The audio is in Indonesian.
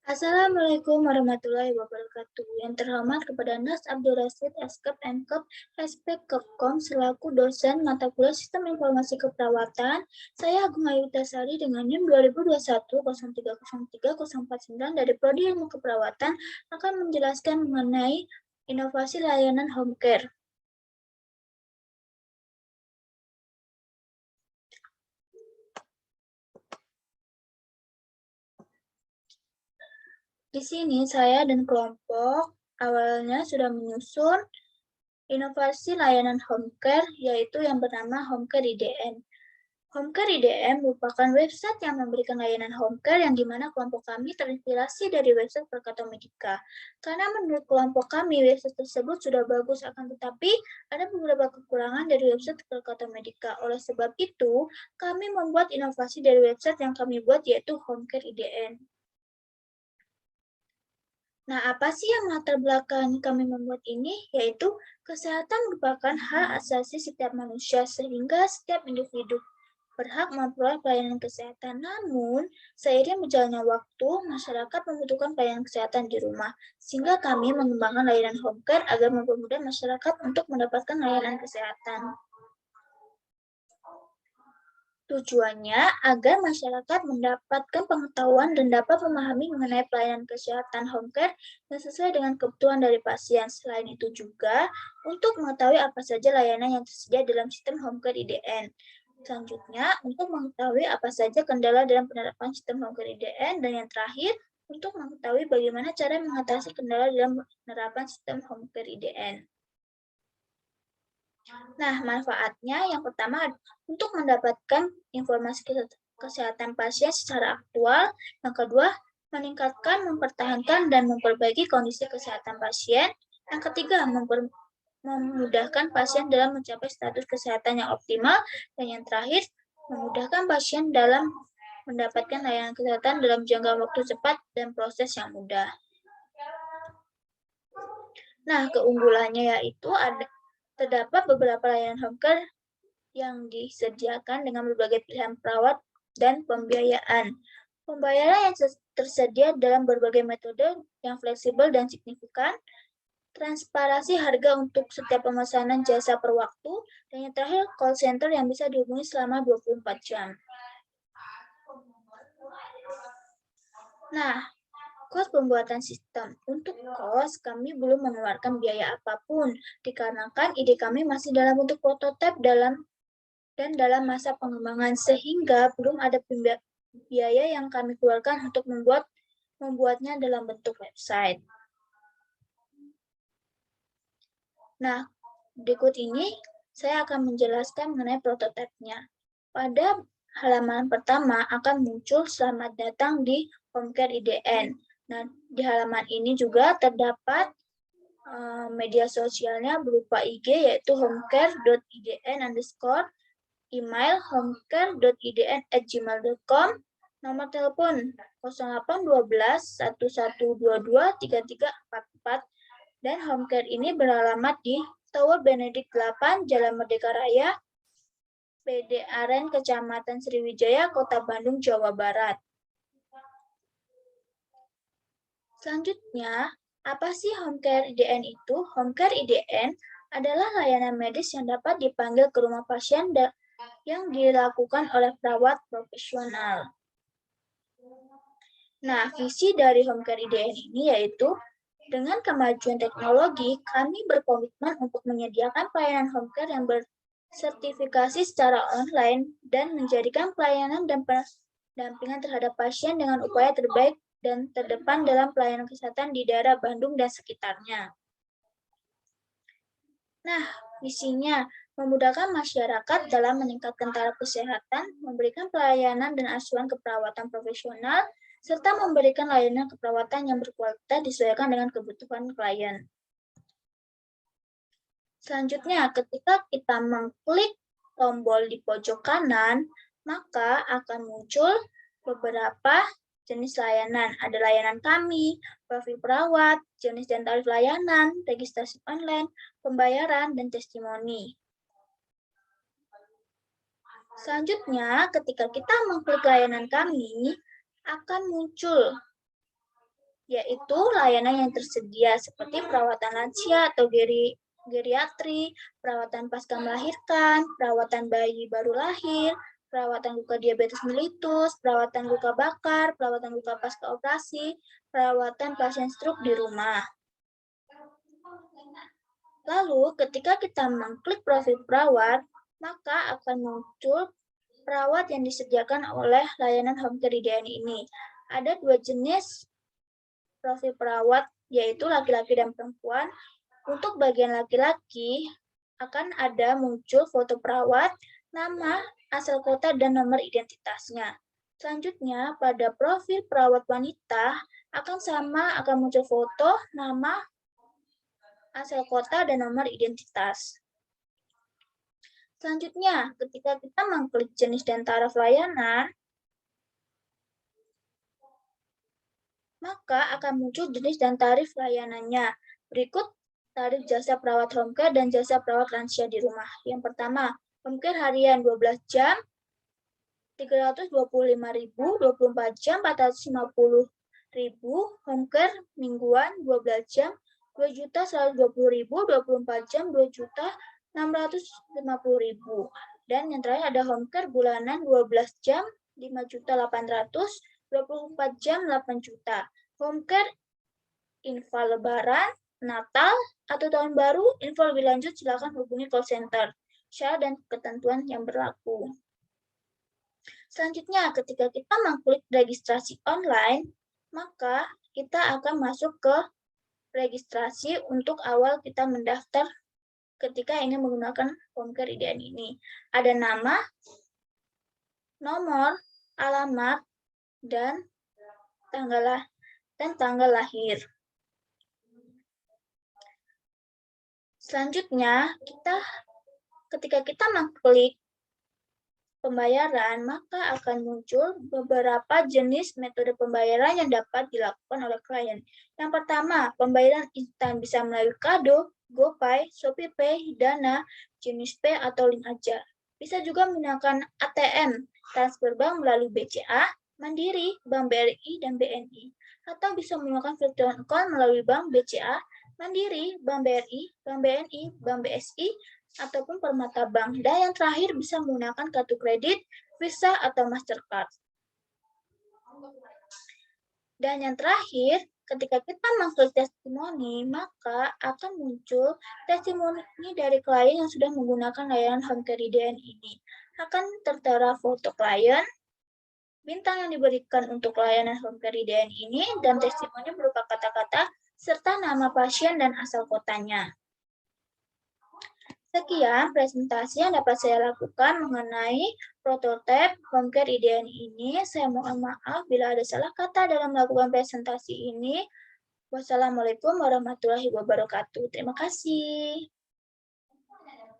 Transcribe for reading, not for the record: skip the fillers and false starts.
Assalamualaikum warahmatullahi wabarakatuh. Yang terhormat kepada Nas Abdul Rasid, Eskep, Mkep, Spek, Kepkom, selaku dosen mata kuliah Sistem Informasi Keperawatan, saya Agung Ayutasari dengan NIM 2021-0303-049 dari Prodi Ilmu Keperawatan akan menjelaskan mengenai inovasi layanan home care. Di sini saya dan kelompok awalnya sudah menyusun inovasi layanan home care, yaitu yang bernama Home Care IDN. Home Care IDN merupakan website yang memberikan layanan home care yang dimana kelompok kami terinspirasi dari website Perkato Medika. Karena menurut kelompok kami, website tersebut sudah bagus, akan tetapi ada beberapa kekurangan dari website Perkato Medika. Oleh sebab itu, kami membuat inovasi dari website yang kami buat, yaitu Home Care IDN. Nah, apa sih yang latar belakang kami membuat ini? Yaitu kesehatan merupakan hak asasi setiap manusia, sehingga setiap individu berhak memperoleh pelayanan kesehatan. Namun, seiring berjalannya waktu, masyarakat membutuhkan pelayanan kesehatan di rumah, sehingga kami mengembangkan layanan home care agar mempermudah masyarakat untuk mendapatkan layanan kesehatan. Tujuannya agar masyarakat mendapatkan pengetahuan dan dapat memahami mengenai pelayanan kesehatan home care yang sesuai dengan kebutuhan dari pasien. Selain itu juga untuk mengetahui apa saja layanan yang tersedia dalam sistem home care IDN. Selanjutnya, untuk mengetahui apa saja kendala dalam penerapan sistem home care IDN. Dan yang terakhir, untuk mengetahui bagaimana cara mengatasi kendala dalam penerapan sistem home care IDN. Nah, manfaatnya yang pertama untuk mendapatkan informasi kesehatan pasien secara aktual. Yang kedua, meningkatkan, mempertahankan, dan memperbaiki kondisi kesehatan pasien. Yang ketiga, memudahkan pasien dalam mencapai status kesehatan yang optimal. Dan yang terakhir, memudahkan pasien dalam mendapatkan layanan kesehatan dalam jangka waktu cepat dan proses yang mudah. Nah, keunggulannya yaitu terdapat beberapa layanan home care yang disediakan dengan berbagai pilihan perawat dan pembiayaan. Pembayaran yang tersedia dalam berbagai metode yang fleksibel dan signifikan, transparansi harga untuk setiap pemesanan jasa per waktu, dan yang terakhir call center yang bisa dihubungi selama 24 jam. Nah, kos pembuatan sistem. Untuk kos, kami belum mengeluarkan biaya apapun, dikarenakan ide kami masih dalam bentuk prototipe dalam masa pengembangan, sehingga belum ada biaya yang kami keluarkan untuk membuatnya dalam bentuk website. Nah, berikut ini saya akan menjelaskan mengenai prototipenya. Pada halaman pertama akan muncul selamat datang di Home Care IDN. Nah, di halaman ini juga terdapat media sosialnya berupa IG, yaitu homecare.idn_, email homecare.idn@gmail.com, nomor telepon 0812 1122 3344, dan homecare ini beralamat di Tower Benedict 8, Jalan Merdeka Raya, PD Aren, Kecamatan Sriwijaya, Kota Bandung, Jawa Barat. Selanjutnya, apa sih Home Care IDN itu? Home Care IDN adalah layanan medis yang dapat dipanggil ke rumah pasien yang dilakukan oleh perawat profesional. Nah, visi dari Home Care IDN ini yaitu dengan kemajuan teknologi, kami berkomitmen untuk menyediakan pelayanan home care yang bersertifikasi secara online dan menjadikan pelayanan dan pendampingan terhadap pasien dengan upaya terbaik dan terdepan dalam pelayanan kesehatan di daerah Bandung dan sekitarnya. Nah, misinya memudahkan masyarakat dalam meningkatkan taraf kesehatan, memberikan pelayanan dan asuhan keperawatan profesional, serta memberikan layanan keperawatan yang berkualitas disesuaikan dengan kebutuhan klien. Selanjutnya, ketika kita mengklik tombol di pojok kanan, maka akan muncul beberapa jenis layanan. Ada layanan kami, profil perawat, jenis dan tarif layanan, registrasi online, pembayaran, dan testimoni. Selanjutnya, ketika kita mengklik layanan kami, akan muncul yaitu layanan yang tersedia seperti perawatan lansia atau geriatri, perawatan pasca melahirkan, perawatan bayi baru lahir, perawatan luka diabetes mellitus, perawatan luka bakar, perawatan luka pasca operasi, perawatan pasien stroke di rumah. Lalu, ketika kita mengklik profil perawat, maka akan muncul perawat yang disediakan oleh layanan home care IDN ini. Ada dua jenis profil perawat, yaitu laki-laki dan perempuan. Untuk bagian laki-laki, akan ada muncul foto perawat, nama, asal kota, dan nomor identitasnya. Selanjutnya, pada profil perawat wanita, akan muncul foto, nama, asal kota, dan nomor identitas. Selanjutnya, ketika kita mengklik jenis dan taraf layanan, maka akan muncul jenis dan tarif layanannya. Berikut tarif jasa perawat home care dan jasa perawat lansia di rumah. Yang pertama, home care harian 12 jam, 325.000, 24 jam, 450.000, home care mingguan 12 jam, 2.120.000, 24 jam, 2.650.000. Dan yang terakhir ada home care bulanan 12 jam, 5.800.000, 24 jam, 8 juta. Home care info lebaran, Natal, atau tahun baru, info lebih lanjut silakan hubungi call center. Syarat dan ketentuan yang berlaku. Selanjutnya, ketika kita mengklik registrasi online, maka kita akan masuk ke registrasi untuk awal kita mendaftar ketika ingin menggunakan home care IDN ini. Ada nama, nomor, alamat, dan tanggal lahir. Selanjutnya, ketika kita mengklik pembayaran, maka akan muncul beberapa jenis metode pembayaran yang dapat dilakukan oleh klien. Yang pertama, pembayaran instan bisa melalui Kado, GoPay, ShopeePay, Dana, Genius Pay, atau link aja. Bisa juga menggunakan ATM, transfer bank melalui BCA, Mandiri, Bank BRI, dan BNI. Atau bisa menggunakan virtual account melalui Bank BCA, Mandiri, Bank BRI, Bank BNI, Bank BSI, ataupun Permata Bank. Dan yang terakhir bisa menggunakan kartu kredit, Visa, atau Mastercard. Dan yang terakhir, ketika kita mengklik testimoni, maka akan muncul testimoni dari klien yang sudah menggunakan layanan home care IDN ini. Akan tertera foto klien, bintang yang diberikan untuk layanan home care IDN ini, dan testimoni berupa kata-kata serta nama pasien dan asal kotanya. Sekian presentasi yang dapat saya lakukan mengenai prototipe home care IDN ini. Saya mohon maaf bila ada salah kata dalam melakukan presentasi ini. Wassalamualaikum warahmatullahi wabarakatuh. Terima kasih.